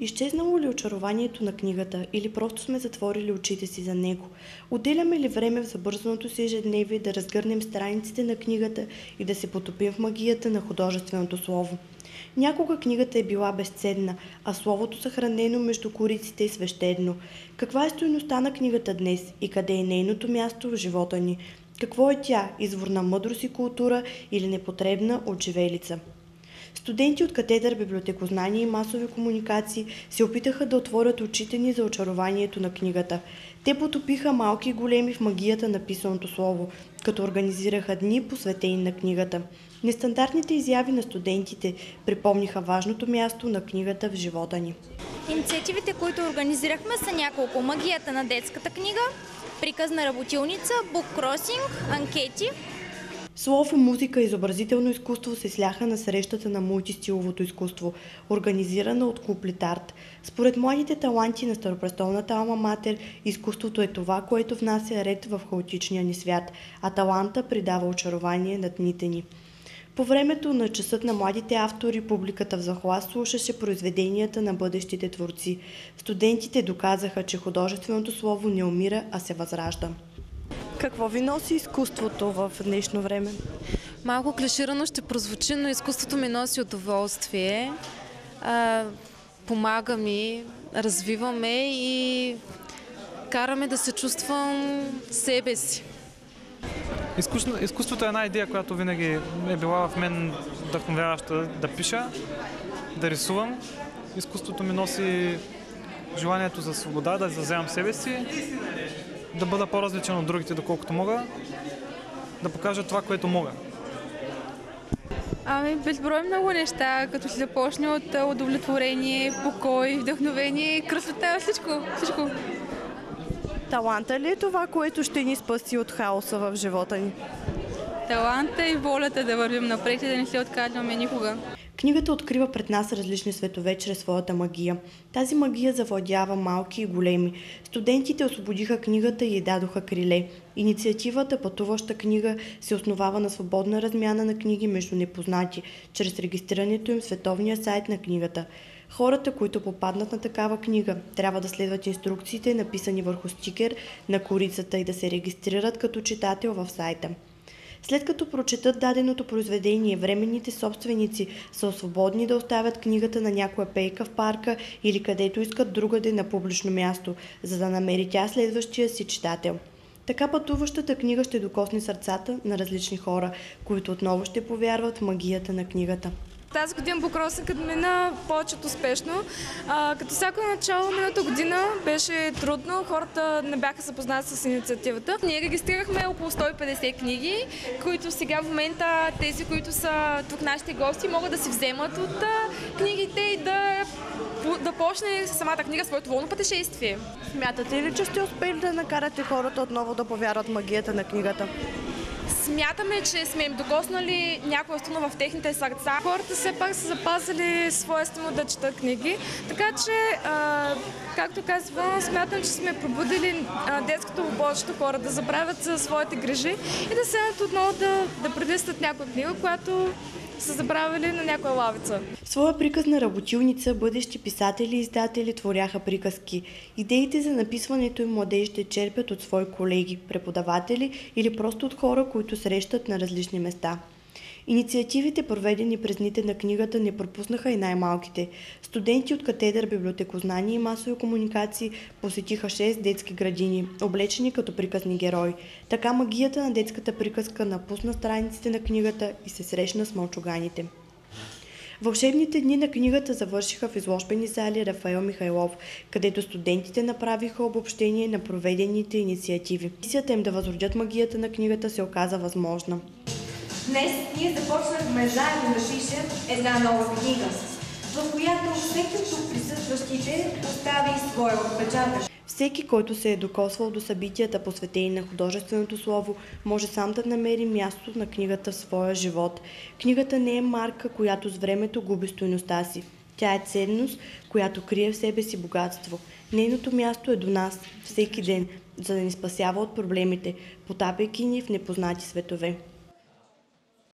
Изчезнало ли очарованието на книгата или просто сме затворили очите си за него? Отделяме ли време в забързаното си ежедневие да разгърнем страниците на книгата и да се потопим в магията на художественото слово? Някога книгата е била безценна, а словото съхранено между кориците е свещено. Каква е стойността на книгата днес и къде е нейното място в живота ни? Какво е тя? Извор на мъдрост и култура или непотребна отживелица? Студенти от катедър библиотекознание и масови комуникации се опитаха да отворят очите ни за очарованието на книгата. Те потопиха малки и големи в магията на писаното слово, като организираха дни посветени на книгата. Нестандартните изяви на студентите припомниха важното място на книгата в живота ни. Инициативите, които организирахме, са няколко: магията на детската книга, приказна работилница, буккросинг, анкети. Слово, музика и изобразително изкуство се сляха на срещата на мултистиловото изкуство, организирана от клуб Литарт. Според младите таланти на старопрестолната Алма Матер, изкуството е това, което внася ред в хаотичния ни свят, а таланта придава очарование на дните ни. По времето на часът на младите автори, публиката в захлас слушаше произведенията на бъдещите творци. Студентите доказаха, че художественото слово не умира, а се възражда. Какво ви носи изкуството в днешно време? Малко клиширано ще прозвучи, но изкуството ми носи удоволствие. Помага ми, развиваме и караме да се чувствам себе си. Изкуството е една идея, която винаги е била в мен вдъхновяваща да пиша, да рисувам. Изкуството ми носи желанието за свобода, да изразявам себе си, да бъда по-различен от другите, доколкото мога, да покажа това, което мога. Безброй много неща, като се започне от удовлетворение, покой, вдъхновение, красота, всичко. Таланта ли е това, което ще ни спаси от хаоса в живота ни? Таланта и волята да вървим напред и да не се отказваме никога. Книгата открива пред нас различни светове чрез своята магия. Тази магия завладява малки и големи. Студентите освободиха книгата и й дадоха криле. Инициативата Пътуваща книга се основава на свободна размяна на книги между непознати, чрез регистрирането им в световния сайт на книгата. Хората, които попаднат на такава книга, трябва да следват инструкциите, написани върху стикер на корицата, и да се регистрират като читател в сайта. След като прочетат даденото произведение, временните собственици са свободни да оставят книгата на някоя пейка в парка или където искат другаде на публично място, за да намери тя следващия си читател. Така пътуващата книга ще докосне сърцата на различни хора, които отново ще повярват в магията на книгата. Тази година буккросингът мина повече от успешно. Като всяко начало миналата година беше трудно, хората не бяха запознати с инициативата. Ние регистрирахме около 150 книги, които сега в момента тези, които са тук нашите гости, могат да си вземат от книгите и да почне самата книга своето волно пътешествие. Смятате ли, че сте успели да накарате хората отново да повярват в магията на книгата? Смятаме, че сме им докоснали някоя струна в техните сърца. Хората все пак са запазили своя стимул да четат книги, така че, както казвам, смятам, че сме пробудили детското в повечето хора да забравят за своите грижи и да седнат отново да прелистат някоя книга, която са забравили на някоя лавица. В своя приказна работилница бъдещи писатели и издатели творяха приказки. Идеите за написването им младежите черпят от свои колеги, преподаватели или просто от хора, които срещат на различни места. Инициативите, проведени през дните на книгата, не пропуснаха и най-малките. Студенти от катедър библиотекознание и масови комуникации посетиха 6 детски градини, облечени като приказни герои. Така магията на детската приказка напусна страниците на книгата и се срещна с мълчуганите. Вълшебните дни на книгата завършиха в изложбени зали Рафаел Михайлов, където студентите направиха обобщение на проведените инициативи. Мисията им да възродят магията на книгата се оказа възможна. Днес ние започнахме заедно да пишем една нова книга, в която всеки от тук присъстващите остави своя отпечатък. Всеки, който се е докосвал до събитията, посветени на художественото слово, може сам да намери мястото на книгата в своя живот. Книгата не е марка, която с времето губи стойността си. Тя е ценност, която крие в себе си богатство. Нейното място е до нас, всеки ден, за да ни спасява от проблемите, потапяйки ни в непознати светове.